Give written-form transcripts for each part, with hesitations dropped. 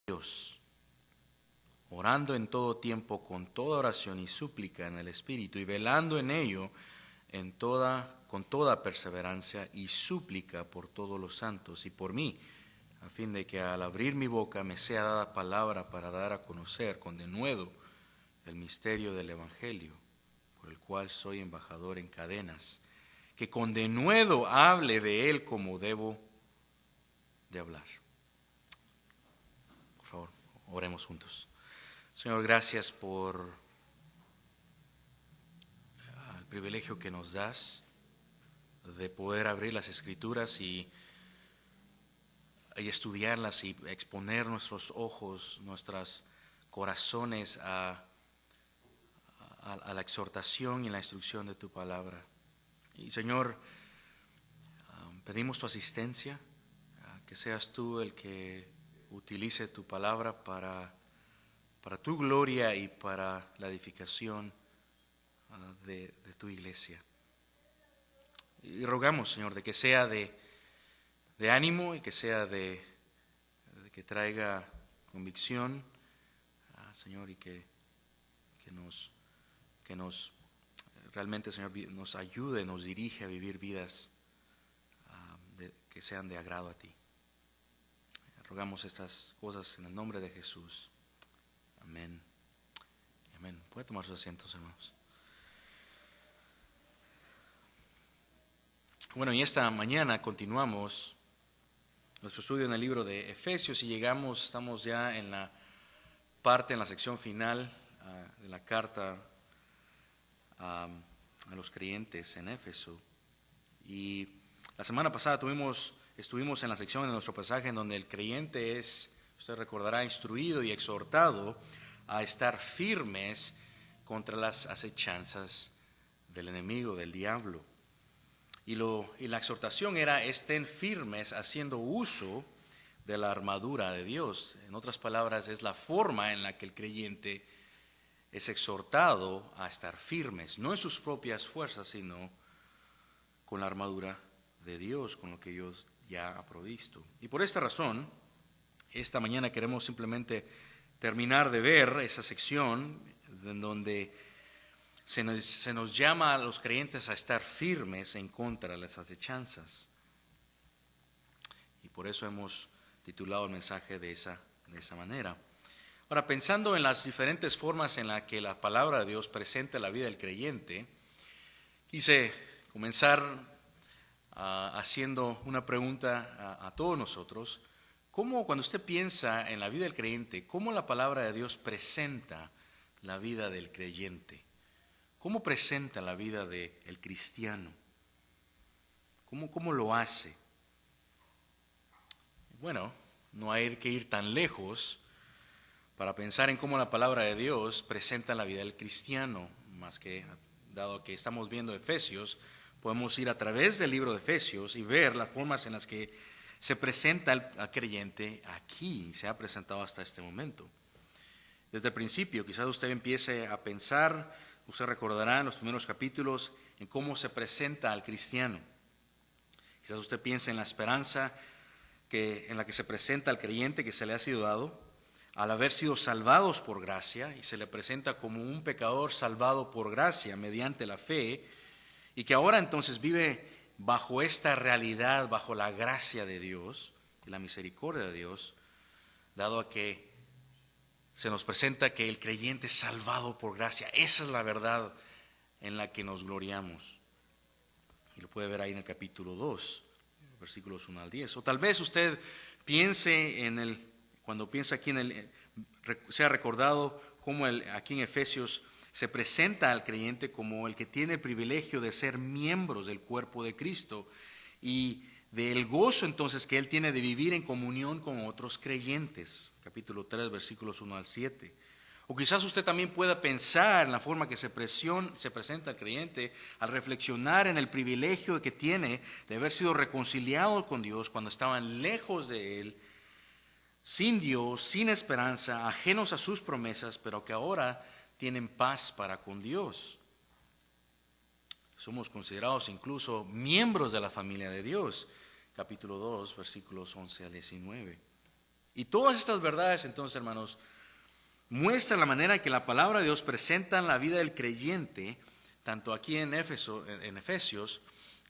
Dios, orando en todo tiempo con toda oración y súplica en el Espíritu, y velando en ello con toda perseverancia y súplica por todos los santos y por mí, a fin de que al abrir mi boca me sea dada palabra para dar a conocer con denuedo el misterio del Evangelio, por el cual soy embajador en cadenas, que con denuedo hable de él como debo de hablar. Por favor, oremos juntos. Señor, gracias por el privilegio que nos das de poder abrir las Escrituras y estudiarlas y exponer nuestros ojos, nuestros corazones a la exhortación y la instrucción de tu palabra. Y Señor, pedimos tu asistencia, que seas tú el que utilice tu palabra para tu gloria y para la edificación de tu iglesia. Y rogamos, Señor, de que sea de ánimo y que sea de que traiga convicción, Señor, y que nos realmente, Señor, nos ayude, nos dirige a vivir vidas que sean de agrado a ti. Rogamos estas cosas en el nombre de Jesús. Amén. Amén. Puede tomar sus asientos, hermanos. Bueno, y esta mañana continuamos nuestro estudio en el libro de Efesios y estamos ya en la sección final de la carta a los creyentes en Éfeso. Y la semana pasada estuvimos en la sección de nuestro pasaje en donde el creyente es, usted recordará, instruido y exhortado a estar firmes contra las acechanzas del enemigo, del diablo. Y la exhortación era: estén firmes haciendo uso de la armadura de Dios. En otras palabras, es la forma en la que el creyente es exhortado a estar firmes, no en sus propias fuerzas, sino con la armadura de Dios, con lo que Dios ya ha provisto. Y por esta razón, esta mañana queremos simplemente terminar de ver esa sección en donde se nos llama a los creyentes a estar firmes en contra de las acechanzas. Y por eso hemos titulado el mensaje de esa manera. Ahora, pensando en las diferentes formas en las que la palabra de Dios presenta la vida del creyente, quise comenzar haciendo una pregunta a todos nosotros. ¿Cómo, cuando usted piensa en la vida del creyente, cómo la palabra de Dios presenta la vida del creyente? ¿Cómo presenta la vida del cristiano? ¿Cómo lo hace? Bueno, no hay que ir tan lejos para pensar en cómo la palabra de Dios presenta la vida del cristiano, más que, dado que estamos viendo Efesios, podemos ir a través del libro de Efesios y ver las formas en las que se presenta al creyente aquí, se ha presentado hasta este momento. Desde el principio, quizás usted empiece a pensar, usted recordará en los primeros capítulos, en cómo se presenta al cristiano. Quizás usted piense en la esperanza en la que se presenta al creyente que se le ha sido dado, al haber sido salvados por gracia, y se le presenta como un pecador salvado por gracia mediante la fe, y que ahora entonces vive bajo esta realidad, bajo la gracia de Dios y la misericordia de Dios, dado a que se nos presenta que el creyente es salvado por gracia. Esa es la verdad en la que nos gloriamos. Y lo puede ver ahí en el capítulo 2, versículos 1 al 10. O tal vez usted piense cuando piensa aquí sea recordado cómo aquí en Efesios se presenta al creyente como el que tiene el privilegio de ser miembros del cuerpo de Cristo y del gozo entonces que él tiene de vivir en comunión con otros creyentes. Capítulo 3, versículos 1 al 7. O quizás usted también pueda pensar en la forma que se presenta al creyente al reflexionar en el privilegio que tiene de haber sido reconciliado con Dios cuando estaban lejos de Él, sin Dios, sin esperanza, ajenos a sus promesas, pero que ahora tienen paz para con Dios. Somos considerados incluso miembros de la familia de Dios. Capítulo 2, versículos 11 al 19. Y todas estas verdades, entonces, hermanos, muestran la manera en que la palabra de Dios presenta en la vida del creyente, tanto aquí en Efesios,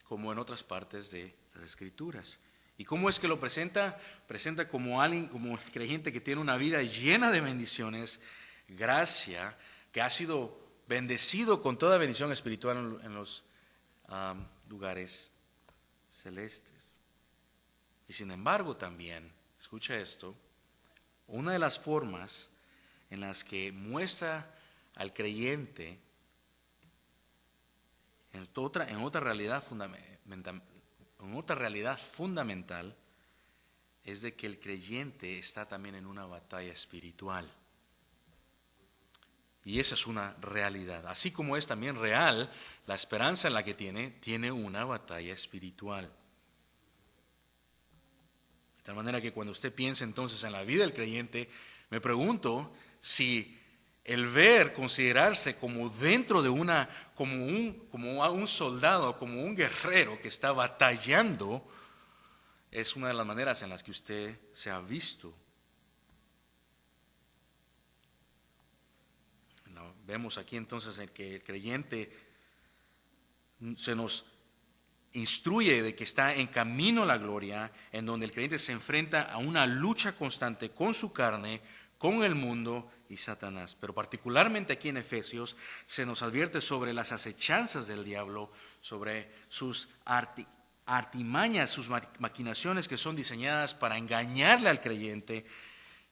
como en otras partes de las Escrituras. ¿Y cómo es que lo presenta? Presenta como alguien, como un creyente que tiene una vida llena de bendiciones, gracia, que ha sido bendecido con toda bendición espiritual en los lugares celestes. Y sin embargo también, escucha esto, una de las formas en las que muestra al creyente en otra realidad fundamental es de que el creyente está también en una batalla espiritual. Y esa es una realidad. Así como es también real la esperanza en la que tiene una batalla espiritual. De tal manera que cuando usted piensa entonces en la vida del creyente, me pregunto si el considerarse como dentro de como un soldado, como un guerrero que está batallando, es una de las maneras en las que usted se ha visto. Vemos aquí entonces en que el creyente se nos instruye de que está en camino a la gloria, en donde el creyente se enfrenta a una lucha constante con su carne, con el mundo y Satanás. Pero particularmente aquí en Efesios se nos advierte sobre las acechanzas del diablo, sobre sus artimañas, sus maquinaciones que son diseñadas para engañarle al creyente,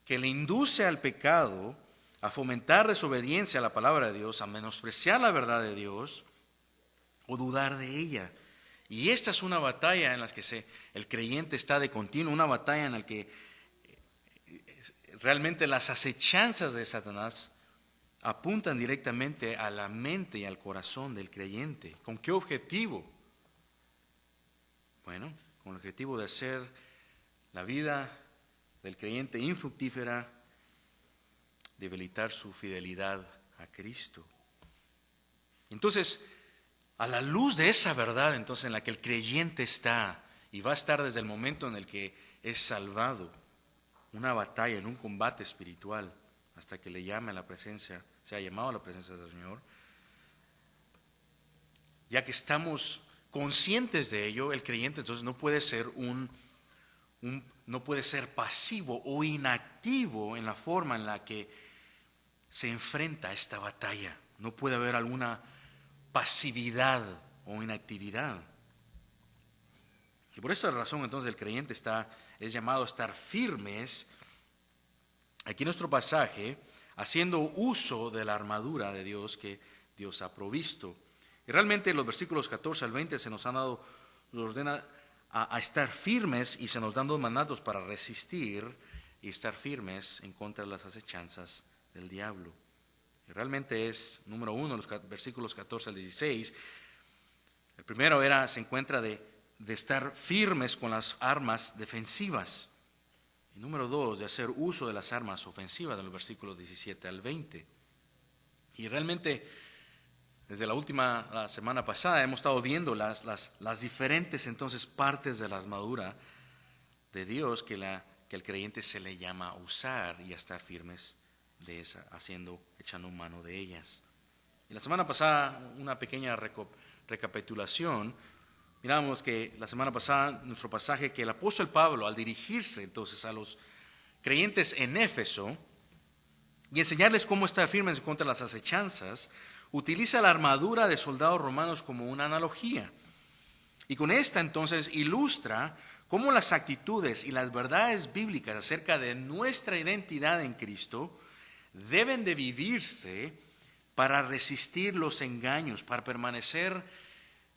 que le induce al pecado, a fomentar desobediencia a la palabra de Dios, a menospreciar la verdad de Dios o dudar de ella. Y esta es una batalla en la que el creyente está de continuo, una batalla en la que realmente las acechanzas de Satanás apuntan directamente a la mente y al corazón del creyente. ¿Con qué objetivo? Bueno, con el objetivo de hacer la vida del creyente infructífera, debilitar su fidelidad a Cristo. Entonces, a la luz de esa verdad, entonces, en la que el creyente está y va a estar desde el momento en el que es salvado, una batalla, en un combate espiritual, hasta que le llame a la presencia, sea llamado a la presencia del Señor, ya que estamos conscientes de ello, el creyente entonces no puede ser no puede ser pasivo o inactivo en la forma en la que se enfrenta a esta batalla. No puede haber alguna pasividad o inactividad. Y por esta razón entonces el creyente es llamado a estar firmes, aquí en nuestro pasaje, haciendo uso de la armadura de Dios que Dios ha provisto. Y realmente en los versículos 14 al 20 se nos ordena a estar firmes y se nos dan dos mandatos para resistir y estar firmes en contra de las acechanzas del diablo. Y realmente es, número uno, los versículos 14 al 16. El primero se encuentra de estar firmes con las armas defensivas. Y número dos, de hacer uso de las armas ofensivas, de los versículos 17 al 20. Y realmente, desde la semana pasada, hemos estado viendo las diferentes entonces partes de la armadura de Dios que al creyente se le llama a usar y a estar firmes de esa, echando mano de ellas. Y la semana pasada, una pequeña recapitulación, miramos que la semana pasada, nuestro pasaje, que el apóstol Pablo, al dirigirse entonces a los creyentes en Éfeso y enseñarles cómo estar firmes contra las acechanzas, utiliza la armadura de soldados romanos como una analogía. Y con esta entonces ilustra cómo las actitudes y las verdades bíblicas acerca de nuestra identidad en Cristo deben de vivirse para resistir los engaños, para permanecer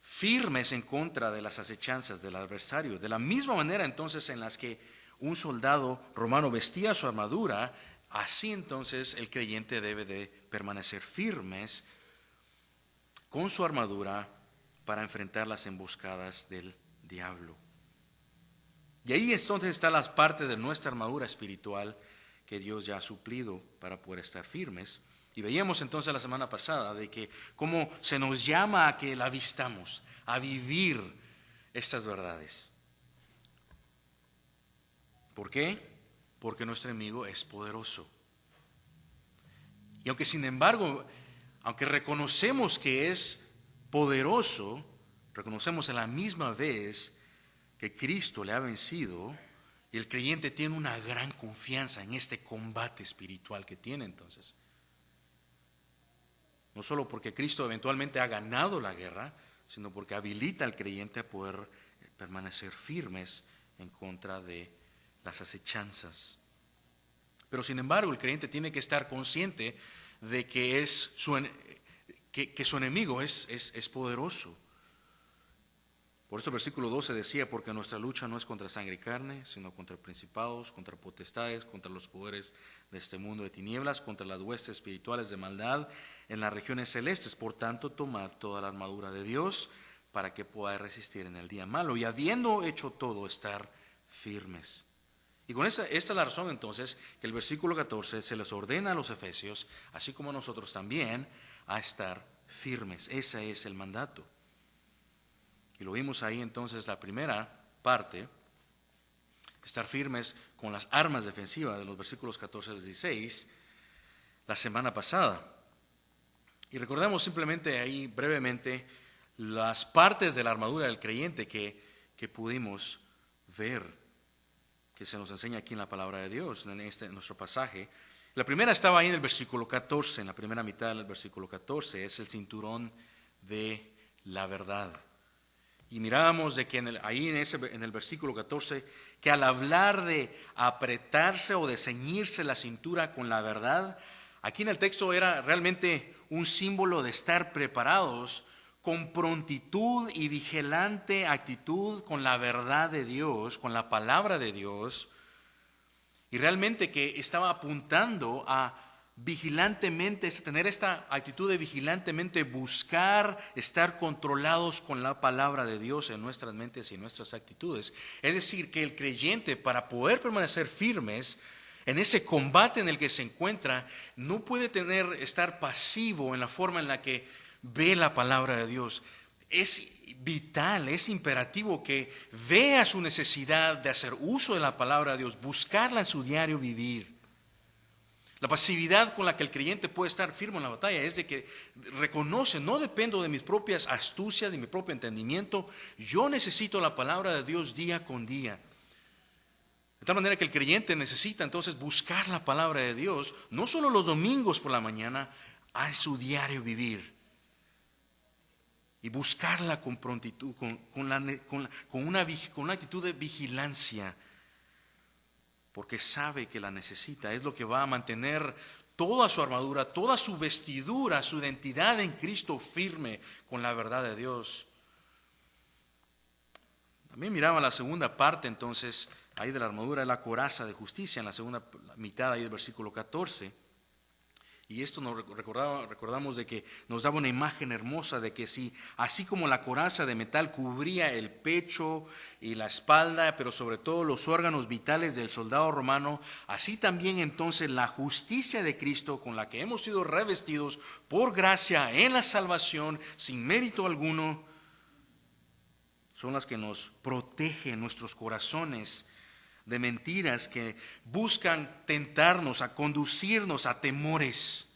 firmes en contra de las acechanzas del adversario. De la misma manera entonces en las que un soldado romano vestía su armadura, así entonces el creyente debe de permanecer firmes con su armadura para enfrentar las emboscadas del diablo. Y ahí entonces está la parte de nuestra armadura espiritual que Dios ya ha suplido para poder estar firmes. Y veíamos entonces la semana pasada de que cómo se nos llama a que la vistamos, a vivir estas verdades. ¿Por qué? porque nuestro enemigo es poderoso. Y aunque sin embargo, aunque reconocemos que es poderoso, reconocemos a la misma vez que Cristo le ha vencido, y el creyente tiene una gran confianza en este combate espiritual que tiene entonces. No solo porque Cristo eventualmente ha ganado la guerra, sino porque habilita al creyente a poder permanecer firmes en contra de las acechanzas. Pero sin embargo, el creyente tiene que estar consciente de que su enemigo es poderoso. Por eso el versículo 12 decía, porque nuestra lucha no es contra sangre y carne, sino contra principados, contra potestades, contra los poderes de este mundo de tinieblas, contra las huestes espirituales de maldad en las regiones celestes. Por tanto, tomad toda la armadura de Dios para que podáis resistir en el día malo, y habiendo hecho todo, estar firmes. Y con esta es la razón entonces que el versículo 14 se les ordena a los efesios, así como a nosotros también, a estar firmes. Ese es el mandato. Y lo vimos ahí entonces la primera parte, estar firmes con las armas defensivas de los versículos 14 al 16, la semana pasada. Y recordamos simplemente ahí brevemente las partes de la armadura del creyente que pudimos ver, que se nos enseña aquí en la palabra de Dios, en nuestro pasaje. La primera estaba ahí en el versículo 14, en la primera mitad del versículo 14, es el cinturón de la verdad. Y mirábamos de que en el versículo 14, que al hablar de apretarse o de ceñirse la cintura con la verdad, aquí en el texto era realmente un símbolo de estar preparados con prontitud y vigilante actitud con la verdad de Dios, con la palabra de Dios, y realmente que estaba apuntando a vigilantemente, tener esta actitud de vigilantemente buscar, estar controlados con la palabra de Dios en nuestras mentes y en nuestras actitudes. Es decir, que el creyente, para poder permanecer firmes en ese combate en el que se encuentra, no puede estar pasivo en la forma en la que ve la palabra de Dios. Es vital, es imperativo que vea su necesidad de hacer uso de la palabra de Dios, buscarla en su diario vivir. La pasividad con la que el creyente puede estar firme en la batalla es de que reconoce, no dependo de mis propias astucias, de mi propio entendimiento, yo necesito la palabra de Dios día con día. De tal manera que el creyente necesita entonces buscar la palabra de Dios, no solo los domingos por la mañana, a su diario vivir. Y buscarla con prontitud, con una actitud de vigilancia, porque sabe que la necesita. Es lo que va a mantener toda su armadura, toda su vestidura, su identidad en Cristo firme con la verdad de Dios. También miraba la segunda parte entonces ahí de la armadura, de la coraza de justicia, en la segunda mitad ahí del versículo 14. Y esto nos recordamos de que nos daba una imagen hermosa de que si, así como la coraza de metal cubría el pecho y la espalda, pero sobre todo los órganos vitales del soldado romano, así también entonces la justicia de Cristo, con la que hemos sido revestidos por gracia en la salvación, sin mérito alguno, son las que nos protegen nuestros corazones de mentiras que buscan tentarnos, a conducirnos a temores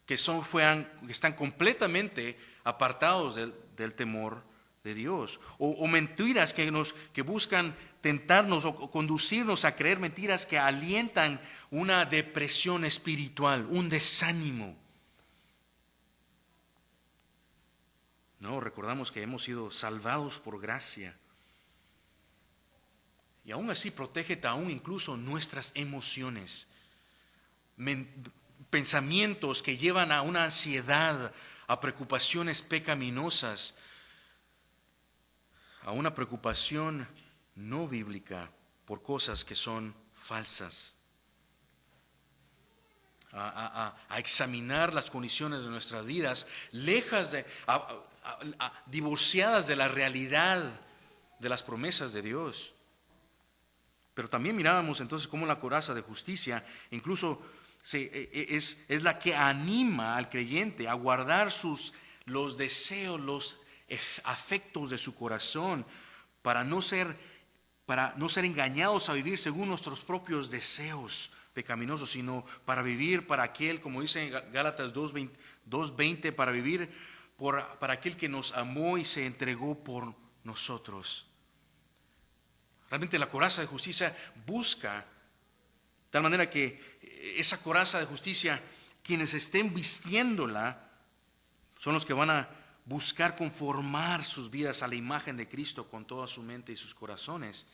que están completamente apartados del temor de Dios, o mentiras que buscan tentarnos o conducirnos a creer mentiras que alientan una depresión espiritual, un desánimo. No, recordamos que hemos sido salvados por gracia. Y aún así protege aún incluso nuestras emociones, pensamientos que llevan a una ansiedad, a preocupaciones pecaminosas, a una preocupación no bíblica por cosas que son falsas, a examinar las condiciones de nuestras vidas, divorciadas de la realidad de las promesas de Dios. Pero también mirábamos entonces cómo la coraza de justicia incluso es la que anima al creyente a guardar los deseos, los afectos de su corazón para no ser para no ser engañados a vivir según nuestros propios deseos pecaminosos, sino para vivir para aquel, como dice en Gálatas 2:20, para vivir para aquel que nos amó y se entregó por nosotros. Realmente la coraza de justicia busca, de tal manera que esa coraza de justicia, quienes estén vistiéndola, son los que van a buscar conformar sus vidas a la imagen de Cristo con toda su mente y sus corazones,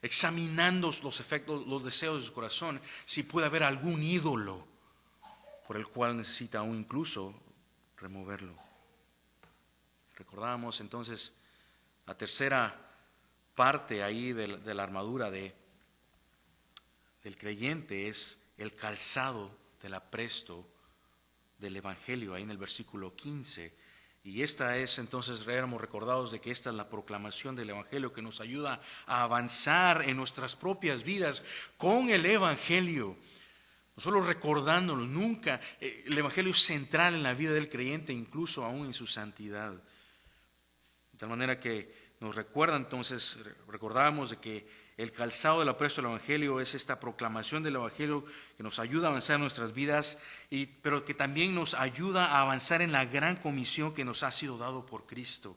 examinando los efectos, los deseos de su corazón, si puede haber algún ídolo por el cual necesita aún incluso removerlo. Recordábamos entonces la tercera parte ahí de la armadura del creyente es el calzado del apresto del Evangelio, ahí en el versículo 15. Y esta es entonces, éramos recordados de que esta es la proclamación del Evangelio que nos ayuda a avanzar en nuestras propias vidas con el Evangelio. No solo recordándolo, nunca. El Evangelio es central en la vida del creyente, incluso aún en su santidad. De tal manera que nos recuerda entonces, recordamos de que el calzado del apresto del Evangelio es esta proclamación del Evangelio que nos ayuda a avanzar en nuestras vidas, pero que también nos ayuda a avanzar en la gran comisión que nos ha sido dado por Cristo.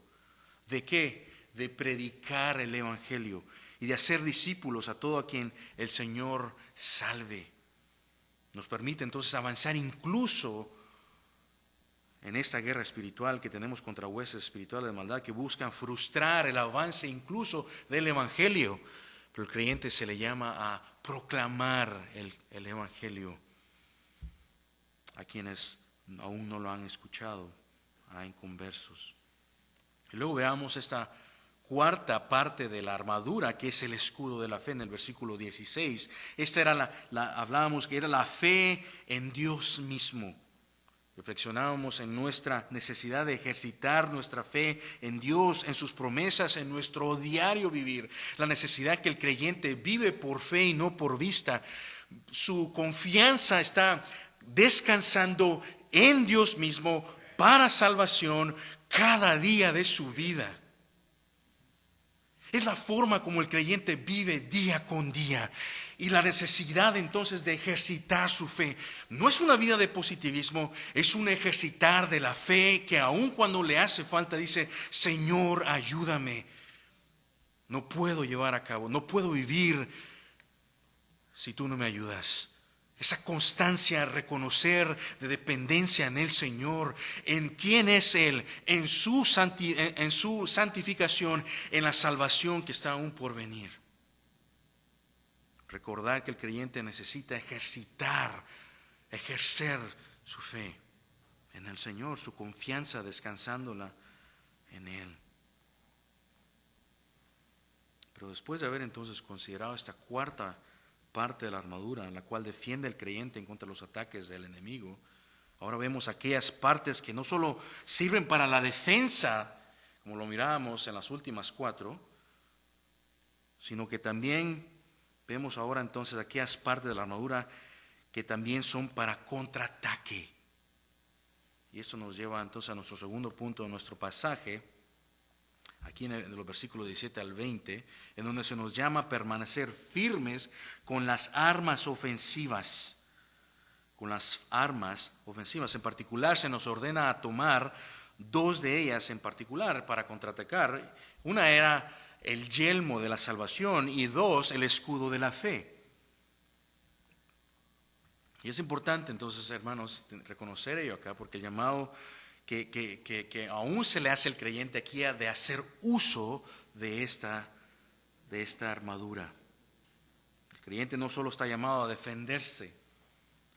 ¿De qué? De predicar el Evangelio y de hacer discípulos a todo a quien el Señor salve. Nos permite entonces avanzar incluso en esta guerra espiritual que tenemos contra huestes espirituales de maldad que buscan frustrar el avance incluso del Evangelio. Pero el creyente se le llama a proclamar el Evangelio a quienes aún no lo han escuchado, a inconversos. Y luego veamos esta cuarta parte de la armadura, que es el escudo de la fe en el versículo 16. Esta era hablábamos que era la fe en Dios mismo. Reflexionábamos en nuestra necesidad de ejercitar nuestra fe en Dios, en sus promesas, en nuestro diario vivir. La necesidad que el creyente vive por fe y no por vista. Su confianza está descansando en Dios mismo para salvación cada día de su vida. Es la forma como el creyente vive día con día. Y la necesidad entonces de ejercitar su fe. No es una vida de positivismo, es un ejercitar de la fe que aun cuando le hace falta dice, Señor, ayúdame. No puedo llevar a cabo, no puedo vivir si tú no me ayudas. Esa constancia, reconocer de dependencia en el Señor, en quién es Él, en su santificación, en la salvación que está aún por venir. Recordar que el creyente necesita ejercer su fe en el Señor, su confianza descansándola en Él. Pero después de haber entonces considerado esta cuarta parte de la armadura en la cual defiende el creyente en contra de los ataques del enemigo, ahora vemos aquellas partes que no solo sirven para la defensa, como lo mirábamos en las últimas 4, sino que también vemos ahora entonces aquellas partes de la armadura que también son para contraataque. Y esto nos lleva entonces a nuestro segundo punto de nuestro pasaje, aquí en los versículos 17 al 20, en donde se nos llama a permanecer firmes con las armas ofensivas. Con las armas ofensivas. En particular se nos ordena a tomar 2 de ellas en particular para contraatacar. Una era el yelmo de la salvación y 2, el escudo de la fe. Y es importante entonces, hermanos, reconocer ello acá, porque el llamado que aún se le hace al creyente aquí de hacer uso de esta armadura. El creyente no solo está llamado a defenderse,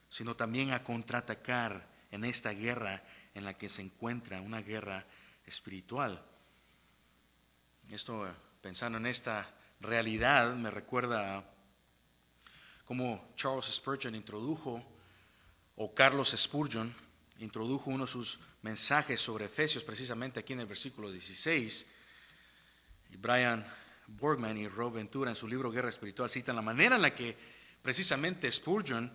sino también a contraatacar en esta guerra en la que se encuentra, una guerra espiritual. Esto, pensando en esta realidad, me recuerda cómo Charles Spurgeon Carlos Spurgeon introdujo uno de sus mensajes sobre Efesios, precisamente aquí en el versículo 16. Y Brian Borgman y Rob Ventura en su libro Guerra Espiritual citan la manera en la que precisamente Spurgeon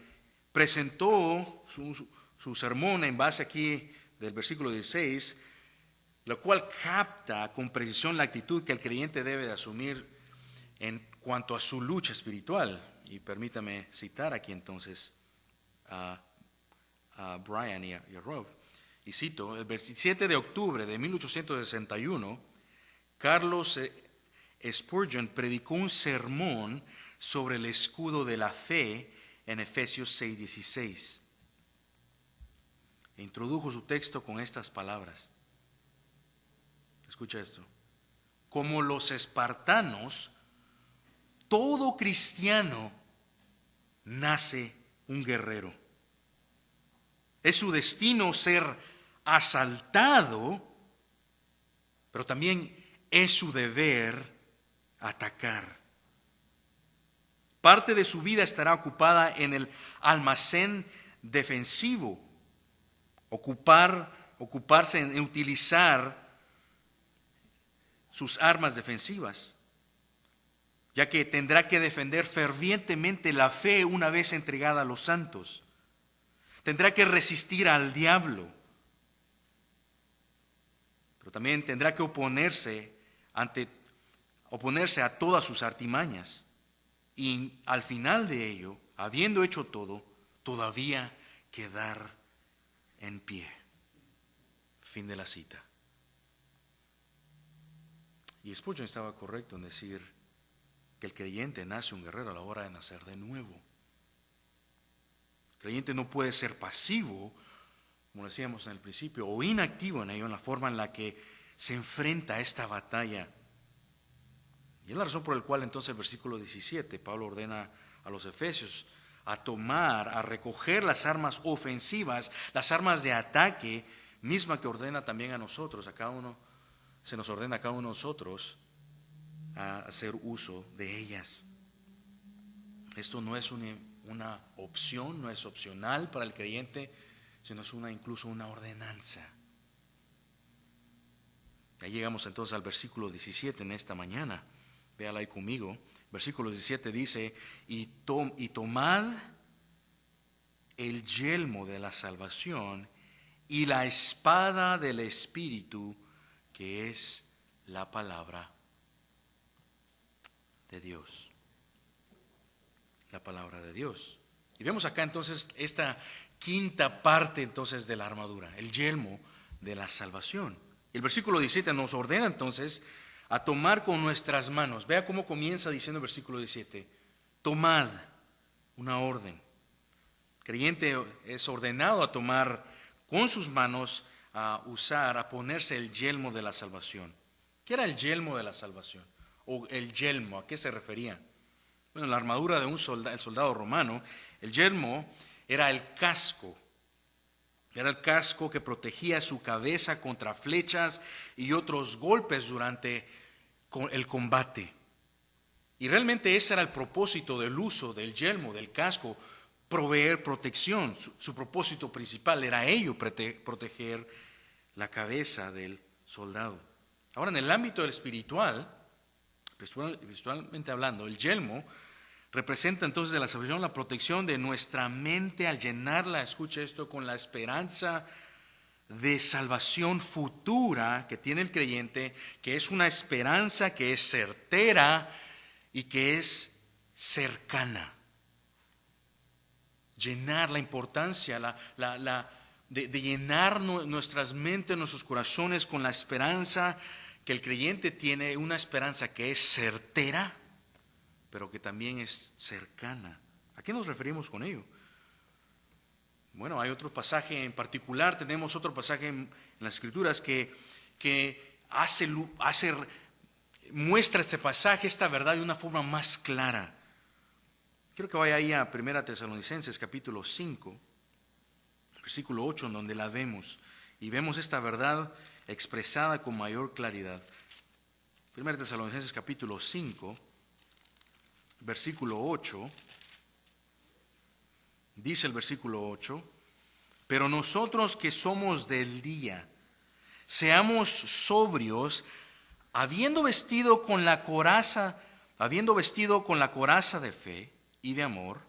presentó su sermón en base aquí del versículo 16, lo cual capta con precisión la actitud que el creyente debe de asumir cuanto a su lucha espiritual. Y permítame citar aquí entonces a Brian y a Rob. Y cito, el 27 de octubre de 1861, Carlos Spurgeon predicó un sermón sobre el escudo de la fe en Efesios 6:16. E introdujo su texto con estas palabras. Escucha esto. Como los espartanos, todo cristiano nace un guerrero. Es su destino ser asaltado, pero también es su deber atacar. Parte de su vida estará ocupada en el almacén defensivo, ocuparse en utilizar sus armas defensivas, ya que tendrá que defender fervientemente la fe una vez entregada a los santos. Tendrá que resistir al diablo, pero también tendrá que oponerse a todas sus artimañas. Y al final de ello, habiendo hecho todo, todavía quedar en pie. Fin de la cita. Y Spurgeon estaba correcto en decir que el creyente nace un guerrero a la hora de nacer de nuevo. El creyente no puede ser pasivo, como decíamos en el principio, o inactivo en ello, en la forma en la que se enfrenta a esta batalla. Y es la razón por la cual entonces el versículo 17, Pablo ordena a los efesios a recoger las armas ofensivas, las armas de ataque, misma que ordena también a nosotros, se nos ordena a cada uno de nosotros a hacer uso de ellas. Esto no es una opción, no es opcional para el creyente, sino es incluso una ordenanza. Ya llegamos entonces al versículo 17 en esta mañana. Véala ahí conmigo. Versículo 17 dice, y tomad el yelmo de la salvación y la espada del Espíritu, que es la palabra de Dios. La palabra de Dios. Y vemos acá entonces esta quinta parte entonces de la armadura, el yelmo de la salvación. El versículo 17 nos ordena entonces a tomar con nuestras manos. Vea cómo comienza diciendo el versículo 17. Tomad, una orden. El creyente es ordenado a tomar con sus manos, a ponerse el yelmo de la salvación. ¿Qué era el yelmo de la salvación? O el yelmo, ¿a qué se refería? Bueno, la armadura de el soldado romano, el yelmo era el casco. Era el casco que protegía su cabeza contra flechas y otros golpes durante el combate. Y realmente ese era el propósito del uso del yelmo, del casco, proveer protección. Su propósito principal era proteger la cabeza del soldado. Ahora, en el ámbito del espiritualmente hablando, el yelmo representa entonces de la salvación la protección de nuestra mente al llenarla, escucha esto, con la esperanza de salvación futura que tiene el creyente, que es una esperanza que es certera y que es cercana. Llenar la importancia de llenar nuestras mentes, nuestros corazones con la esperanza que el creyente tiene, una esperanza que es certera, pero que también es cercana. ¿A qué nos referimos con ello? Bueno, hay otro pasaje en particular, tenemos otro pasaje en las Escrituras que muestra este pasaje, esta verdad de una forma más clara. Quiero que vaya ahí a 1 Tesalonicenses capítulo 5, versículo 8, en donde la vemos y vemos esta verdad expresada con mayor claridad. 1 Tesalonicenses capítulo 5, versículo 8, dice el versículo 8, pero nosotros que somos del día, seamos sobrios, habiendo vestido con la coraza de fe y de amor,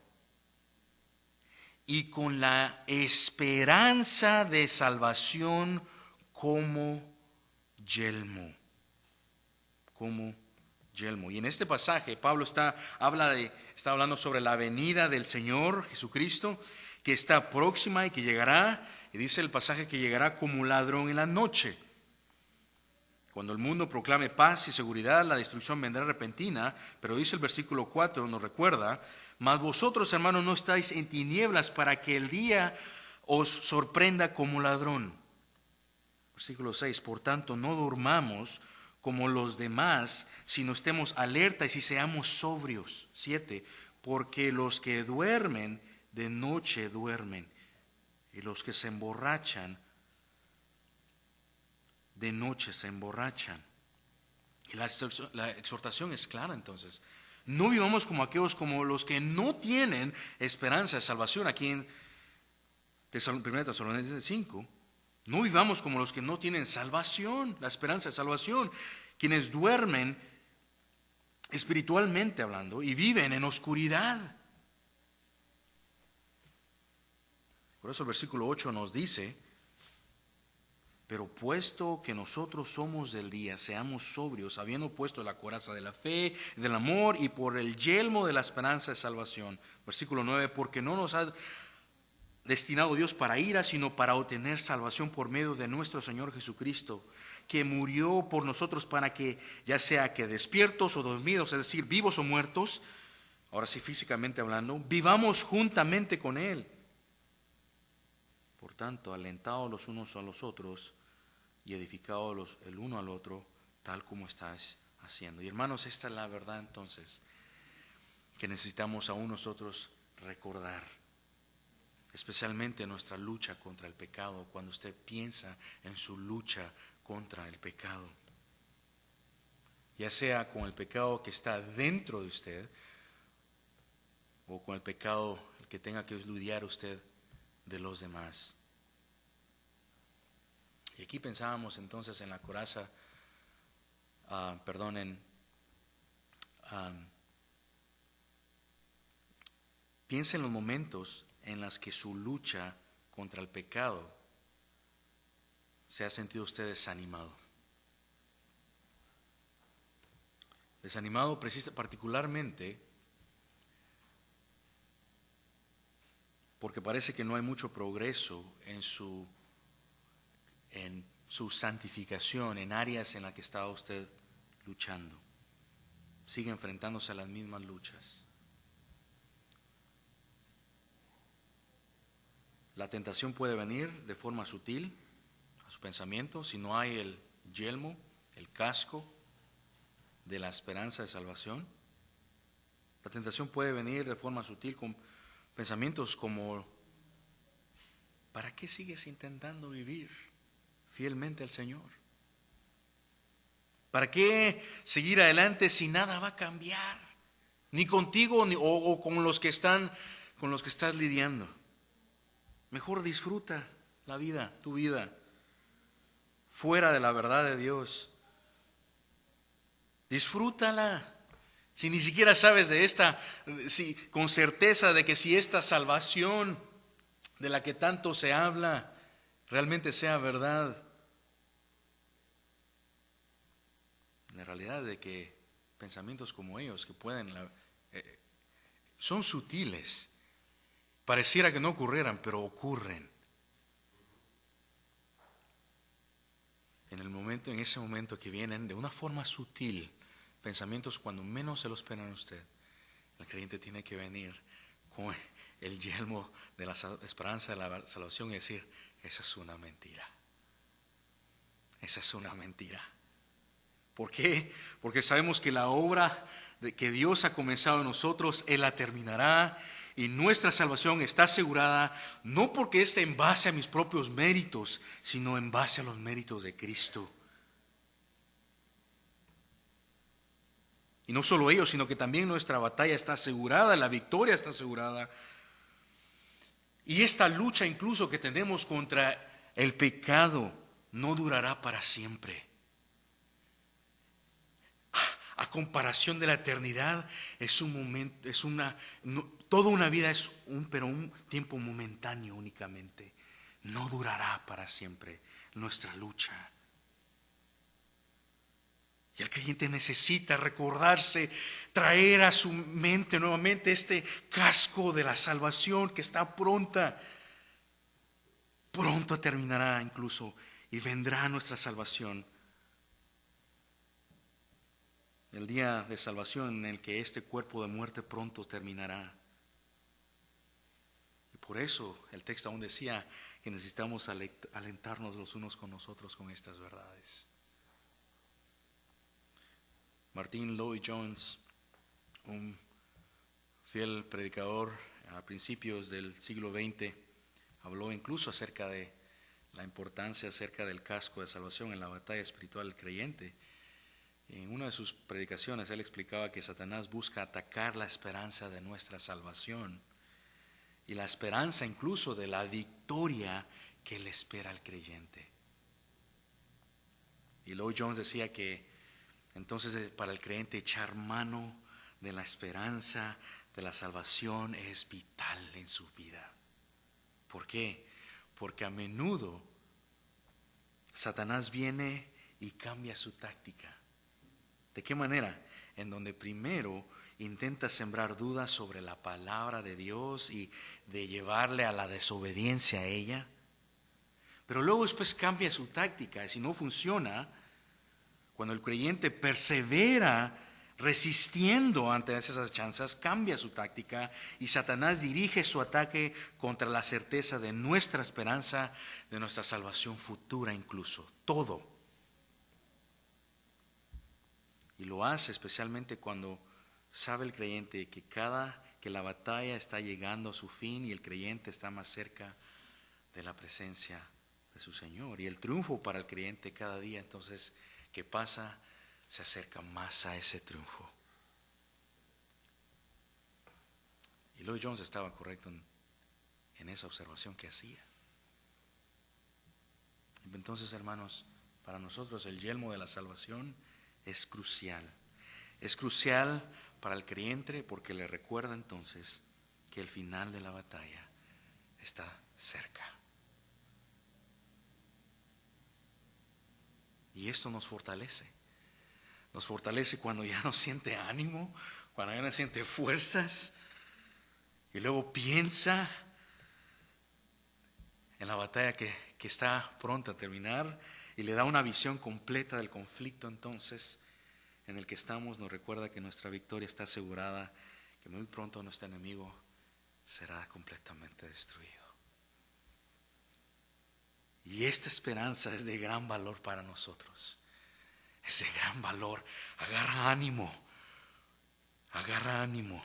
y con la esperanza de salvación como yelmo. yelmo. Y en este pasaje Pablo está hablando sobre la venida del Señor Jesucristo, que está próxima y que llegará. Y dice el pasaje que llegará como ladrón en la noche. Cuando el mundo proclame paz y seguridad, la destrucción vendrá repentina. Pero dice el versículo 4, nos recuerda: mas vosotros, hermanos, no estáis en tinieblas para que el día os sorprenda como ladrón. Versículo 6, por tanto, no durmamos como los demás, sino estemos alertas y seamos sobrios. 7, porque los que duermen de noche duermen, y los que se emborrachan de noche se emborrachan. Y la exhortación es clara entonces. No vivamos como aquellos, como los que no tienen esperanza de salvación. Aquí en 1 Tesalonicenses 5, no vivamos como los que no tienen salvación, la esperanza de salvación, quienes duermen espiritualmente hablando y viven en oscuridad. Por eso el versículo 8 nos dice: pero puesto que nosotros somos del día, seamos sobrios, habiendo puesto la coraza de la fe, del amor y por el yelmo de la esperanza de salvación. Versículo 9, porque no nos ha destinado Dios para ira, sino para obtener salvación por medio de nuestro Señor Jesucristo, que murió por nosotros para que, ya sea que despiertos o dormidos, es decir, vivos o muertos, ahora sí físicamente hablando, vivamos juntamente con Él. Por tanto, alentados los unos a los otros y edificados el uno al otro, tal como estás haciendo. Y hermanos, esta es la verdad entonces que necesitamos aún nosotros recordar, especialmente en nuestra lucha contra el pecado, cuando usted piensa en su lucha contra el pecado, ya sea con el pecado que está dentro de usted o con el pecado que tenga que lidiar usted de los demás. Y aquí pensábamos entonces en la coraza, piensa en los momentos en los que su lucha contra el pecado se ha sentido usted desanimado. Desanimado particularmente porque parece que no hay mucho progreso en su santificación, en áreas en las que está usted luchando. Sigue enfrentándose a las mismas luchas. La tentación puede venir de forma sutil a su pensamiento si no hay el yelmo, el casco de la esperanza de salvación. La tentación puede venir de forma sutil con pensamientos como: ¿para qué sigues intentando vivir fielmente al Señor? ¿Para qué seguir adelante si nada va a cambiar? Ni contigo o con los que estás lidiando. Mejor disfruta la vida, tu vida, fuera de la verdad de Dios. Disfrútala. Si ni siquiera sabes de con certeza de que si esta salvación de la que tanto se habla realmente sea verdad. La realidad de que pensamientos como ellos que son sutiles, pareciera que no ocurrieran, pero ocurren. En ese momento que vienen de una forma sutil, pensamientos cuando menos se los esperan usted, el creyente tiene que venir con el yelmo de la esperanza de la salvación y decir: esa es una mentira. Esa es una mentira. ¿Por qué? Porque sabemos que la obra que Dios ha comenzado en nosotros, Él la terminará, y nuestra salvación está asegurada, no porque esté en base a mis propios méritos, sino en base a los méritos de Cristo. Y no solo ello, sino que también nuestra batalla está asegurada, la victoria está asegurada. Y esta lucha incluso que tenemos contra el pecado no durará para siempre. A comparación de la eternidad, toda una vida es un tiempo momentáneo únicamente. No durará para siempre nuestra lucha. Y el creyente necesita recordarse, traer a su mente nuevamente este casco de la salvación que está pronta. Pronto terminará incluso y vendrá nuestra salvación. El día de salvación en el que este cuerpo de muerte pronto terminará. Y por eso el texto aún decía que necesitamos alentarnos los unos con los otros con estas verdades. Martin Lloyd-Jones, un fiel predicador a principios del siglo XX, habló incluso acerca de la importancia acerca del casco de salvación en la batalla espiritual del creyente. En una de sus predicaciones él explicaba que Satanás busca atacar la esperanza de nuestra salvación y la esperanza incluso de la victoria que le espera al creyente. Y Lloyd-Jones decía que entonces para el creyente echar mano de la esperanza de la salvación es vital en su vida. ¿Por qué? Porque a menudo Satanás viene y cambia su táctica. ¿De qué manera? En donde primero intenta sembrar dudas sobre la palabra de Dios y de llevarle a la desobediencia a ella. Pero luego después cambia su táctica y si no funciona, cuando el creyente persevera resistiendo ante esas chanzas, cambia su táctica y Satanás dirige su ataque contra la certeza de nuestra esperanza, de nuestra salvación futura incluso, todo. Y lo hace especialmente cuando sabe el creyente que la batalla está llegando a su fin y el creyente está más cerca de la presencia de su Señor. Y el triunfo para el creyente cada día, entonces, ¿qué pasa? Se acerca más a ese triunfo. Y Lloyd-Jones estaba correcto en esa observación que hacía. Entonces, hermanos, para nosotros el yelmo de la salvación es crucial. Es crucial para el creyente porque le recuerda entonces que el final de la batalla está cerca. Y esto nos fortalece. Nos fortalece cuando ya no siente ánimo, cuando ya no siente fuerzas. Y luego piensa en la batalla que está pronta a terminar y le da una visión completa del conflicto entonces en el que estamos. Nos recuerda que nuestra victoria está asegurada, que muy pronto nuestro enemigo será completamente destruido. Y esta esperanza es de gran valor para nosotros. Es de gran valor. Agarra ánimo. Agarra ánimo.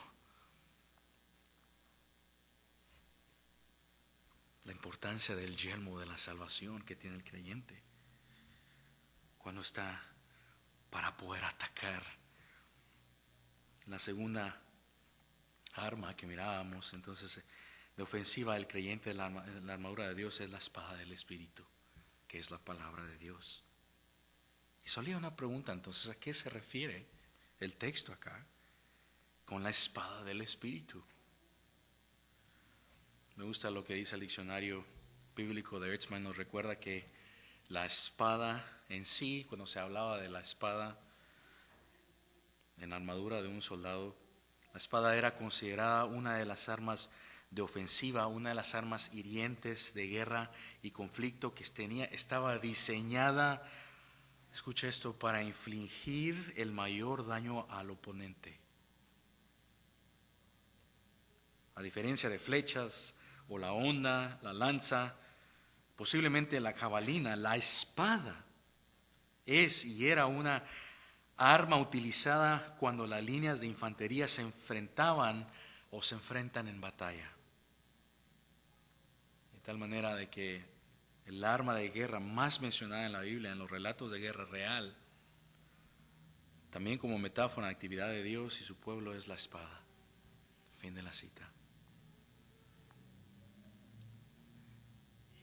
La importancia del yelmo de la salvación que tiene el creyente cuando está para poder atacar. La segunda arma que mirábamos entonces de ofensiva del creyente de la armadura de Dios es la espada del Espíritu, que es la palabra de Dios. Y solía una pregunta entonces, ¿a qué se refiere el texto acá con la espada del Espíritu? Me gusta lo que dice el diccionario bíblico de Ertzmann. Nos recuerda que la espada en sí, cuando se hablaba de la espada en armadura de un soldado, la espada era considerada una de las armas de ofensiva, una de las armas hirientes de guerra y conflicto que estaba diseñada, escucha esto, para infligir el mayor daño al oponente. A diferencia de flechas o la honda, la lanza, posiblemente la jabalina, la espada es y era una arma utilizada cuando las líneas de infantería se enfrentaban o se enfrentan en batalla. De tal manera de que el arma de guerra más mencionada en la Biblia, en los relatos de guerra real, también como metáfora de actividad de Dios y su pueblo, es la espada. Fin de la cita.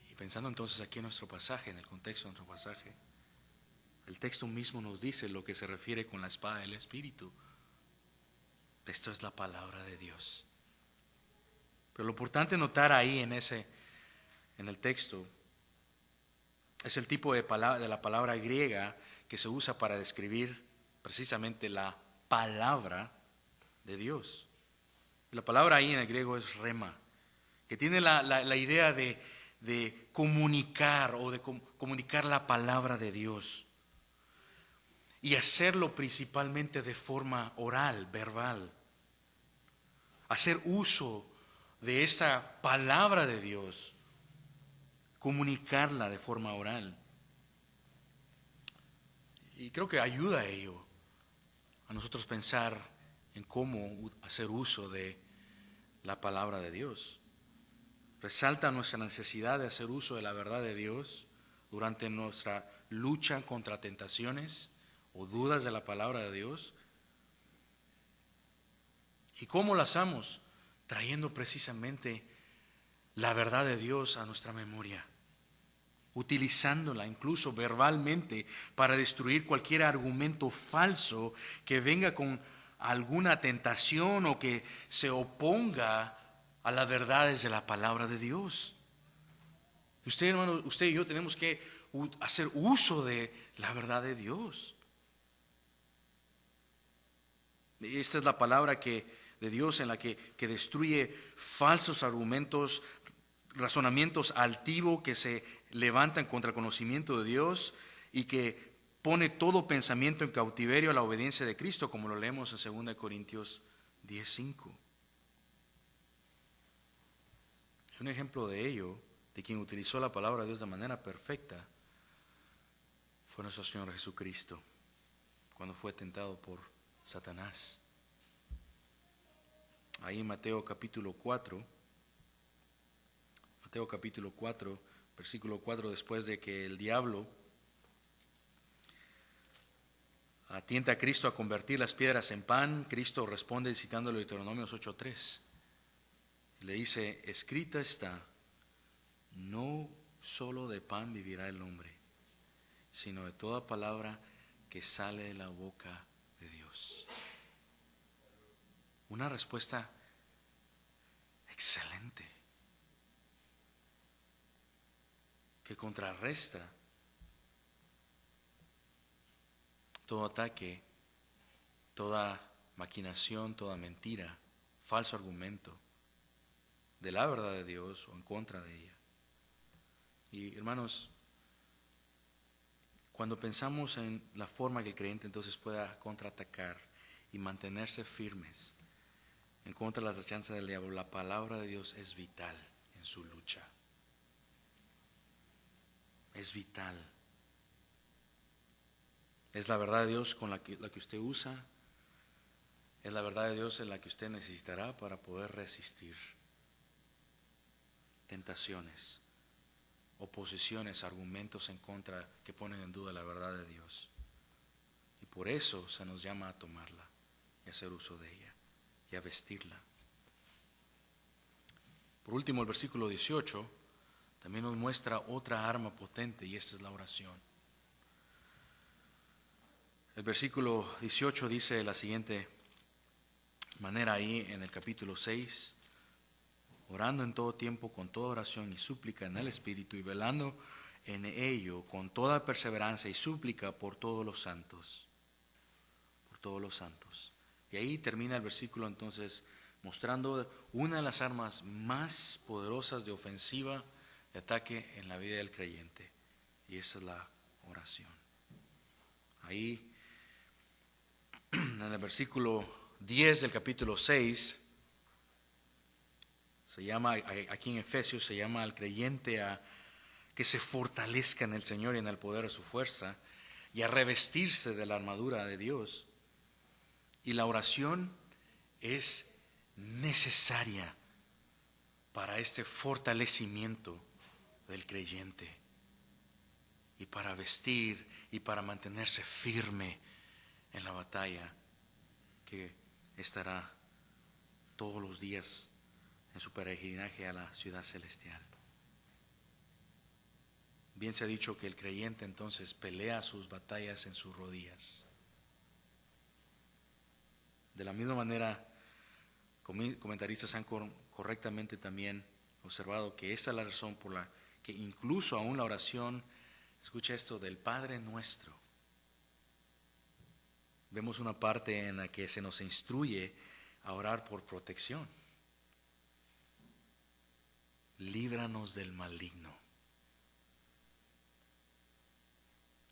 Y pensando entonces aquí en nuestro pasaje, en el contexto de nuestro pasaje, el texto mismo nos dice lo que se refiere con la espada del Espíritu. Esto es la palabra de Dios. Pero lo importante notar ahí en el texto es el tipo de la palabra griega que se usa para describir precisamente la palabra de Dios. La palabra ahí en el griego es rema, que tiene la idea de comunicar o de comunicar la palabra de Dios. Y hacerlo principalmente de forma oral, verbal. Hacer uso de esta palabra de Dios. Comunicarla de forma oral. Y creo que ayuda a ello, a nosotros pensar en cómo hacer uso de la palabra de Dios. Resalta nuestra necesidad de hacer uso de la verdad de Dios durante nuestra lucha contra tentaciones o dudas de la palabra de Dios. ¿Y cómo las hacemos? Trayendo precisamente la verdad de Dios a nuestra memoria, utilizándola incluso verbalmente para destruir cualquier argumento falso que venga con alguna tentación o que se oponga a las verdades de la palabra de Dios. Usted, hermano, usted y yo tenemos que hacer uso de la verdad de Dios. Esta es la palabra de Dios en la que destruye falsos argumentos, razonamientos altivos que se levantan contra el conocimiento de Dios y que pone todo pensamiento en cautiverio a la obediencia de Cristo, como lo leemos en 2 Corintios 10:5. Un ejemplo de ello, de quien utilizó la palabra de Dios de manera perfecta, fue nuestro Señor Jesucristo, cuando fue tentado por Satanás. Ahí en Mateo capítulo 4, versículo 4, después de que el diablo tienta a Cristo a convertir las piedras en pan, Cristo responde citando el Deuteronomio 8:3. Le dice, escrito está, no solo de pan vivirá el hombre, sino de toda palabra que sale de la boca de Dios. Una respuesta excelente que contrarresta todo ataque, toda maquinación, toda mentira, falso argumento de la verdad de Dios o en contra de ella. Y hermanos, cuando pensamos en la forma que el creyente entonces pueda contraatacar y mantenerse firmes en contra de las acechanzas del diablo, la palabra de Dios es vital en su lucha. Es vital. Es la verdad de Dios con la que usted usa. Es la verdad de Dios en la que usted necesitará para poder resistir tentaciones, oposiciones, argumentos en contra que ponen en duda la verdad de Dios. Y por eso se nos llama a tomarla y hacer uso de ella y a vestirla. Por último, el versículo 18 también nos muestra otra arma potente y esta es la oración. El versículo 18 dice de la siguiente manera ahí en el capítulo 6, orando en todo tiempo con toda oración y súplica en el Espíritu y velando en ello con toda perseverancia y súplica por todos los santos. Por todos los santos. Y ahí termina el versículo entonces mostrando una de las armas más poderosas de ofensiva, de ataque en la vida del creyente. Y esa es la oración. Ahí en el versículo 10 del capítulo 6, se llama, aquí en Efesios, se llama al creyente a que se fortalezca en el Señor y en el poder de su fuerza y a revestirse de la armadura de Dios. Y la oración es necesaria para este fortalecimiento del creyente y para vestir y para mantenerse firme en la batalla que estará todos los días en su peregrinaje a la ciudad celestial. Bien se ha dicho que el creyente entonces pelea sus batallas en sus rodillas. De la misma manera, comentaristas han correctamente también observado que esta es la razón por la que incluso aún la oración, escucha esto, del Padre Nuestro, vemos una parte en la que se nos instruye a orar por protección. Líbranos del maligno.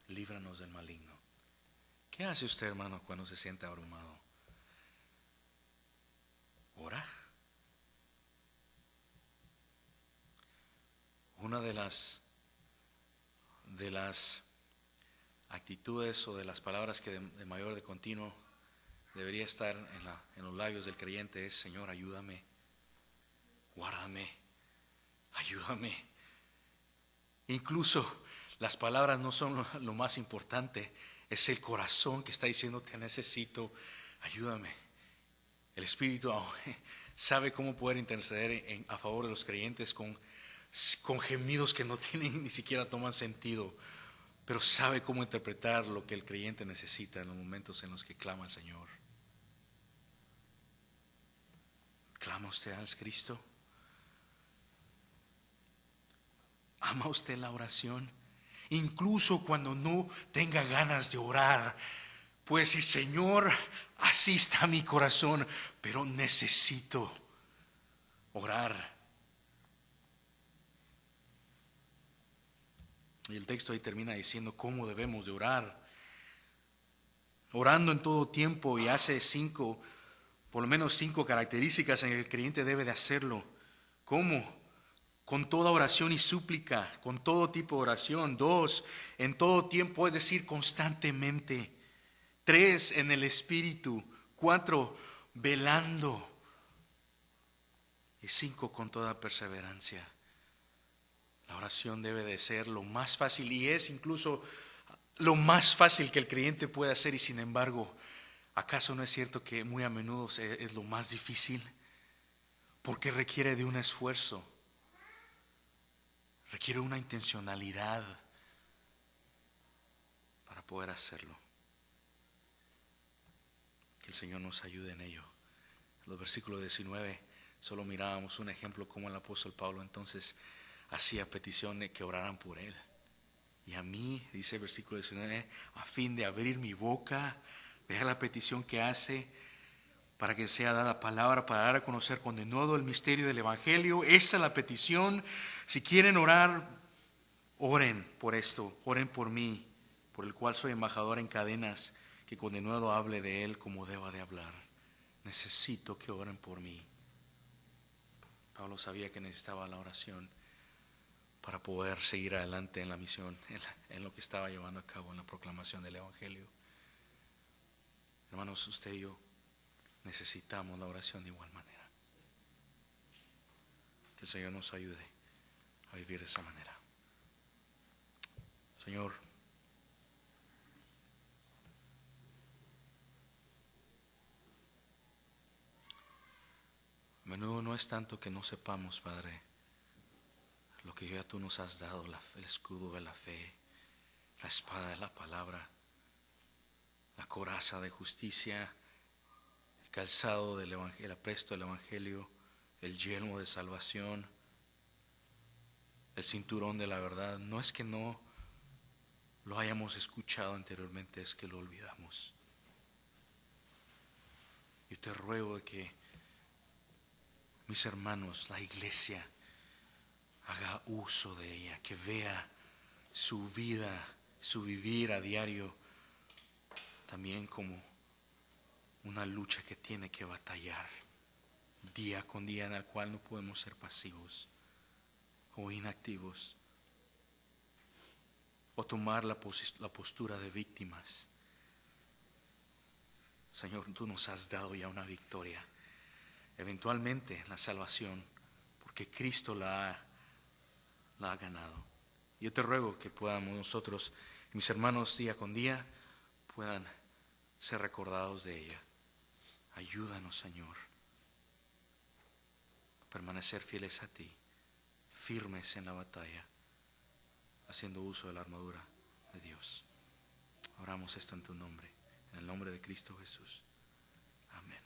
Líbranos del maligno. ¿Qué hace usted, hermano, cuando se siente abrumado? Ora. Una de las actitudes o de las palabras que de mayor de continuo debería estar en los labios del creyente es: Señor, ayúdame, guárdame, ayúdame. Incluso las palabras no son lo más importante, es el corazón que está diciendo: te necesito, ayúdame. El Espíritu sabe cómo poder interceder a favor de los creyentes con gemidos que no tienen, ni siquiera toman sentido, pero sabe cómo interpretar lo que el creyente necesita en los momentos en los que clama al Señor. ¿Clama usted al Cristo? ¿Ama usted la oración? Incluso cuando no tenga ganas de orar, puede decir: Señor, así está mi corazón, pero necesito orar. Y el texto ahí termina diciendo cómo debemos de orar. Orando en todo tiempo, y hace por lo menos 5 características en que el creyente debe de hacerlo. ¿Cómo? Con toda oración y súplica, con todo tipo de oración. 2, en todo tiempo, es decir, constantemente. 3, en el Espíritu. 4, velando. Y 5, con toda perseverancia. La oración debe de ser lo más fácil, y es incluso lo más fácil que el creyente puede hacer. Y sin embargo, ¿acaso no es cierto que muy a menudo es lo más difícil? Porque requiere de un esfuerzo, requiere una intencionalidad para poder hacerlo. Que el Señor nos ayude en ello. En los versículos 19 solo mirábamos un ejemplo como el apóstol Pablo entonces hacía petición de que oraran por él. Y a mí, dice el versículo 19, a fin de abrir mi boca, vea la petición que hace, para que sea dada palabra, para dar a conocer con denuedo el misterio del Evangelio. Esta es la petición. Si quieren orar, oren por esto, oren por mí, por el cual soy embajador en cadenas, que con denuedo hable de él como deba de hablar. Necesito que oren por mí. Pablo sabía que necesitaba la oración para poder seguir adelante en la misión, en lo que estaba llevando a cabo, en la proclamación del Evangelio. Hermanos, usted y yo necesitamos la oración de igual manera. Que el Señor nos ayude a vivir de esa manera. Señor, a menudo no es tanto que no sepamos, Padre, lo que ya tú nos has dado, el escudo de la fe, la espada de la palabra, la coraza de justicia, el calzado del Evangelio, el apresto del Evangelio, el yelmo de salvación, el cinturón de la verdad. No es que no lo hayamos escuchado anteriormente, es que lo olvidamos. Yo te ruego de que mis hermanos, la iglesia, haga uso de ella, que vea su vida, su vivir a diario también como una lucha que tiene que batallar día con día, en la cual no podemos ser pasivos o inactivos o tomar la postura de víctimas. Señor, tú nos has dado ya una victoria, eventualmente la salvación, porque Cristo la ha ganado. Yo te ruego que podamos nosotros, mis hermanos, día con día, puedan ser recordados de ella. Ayúdanos, Señor, a permanecer fieles a ti, firmes en la batalla, haciendo uso de la armadura de Dios. Oramos esto en tu nombre, en el nombre de Cristo Jesús. Amén.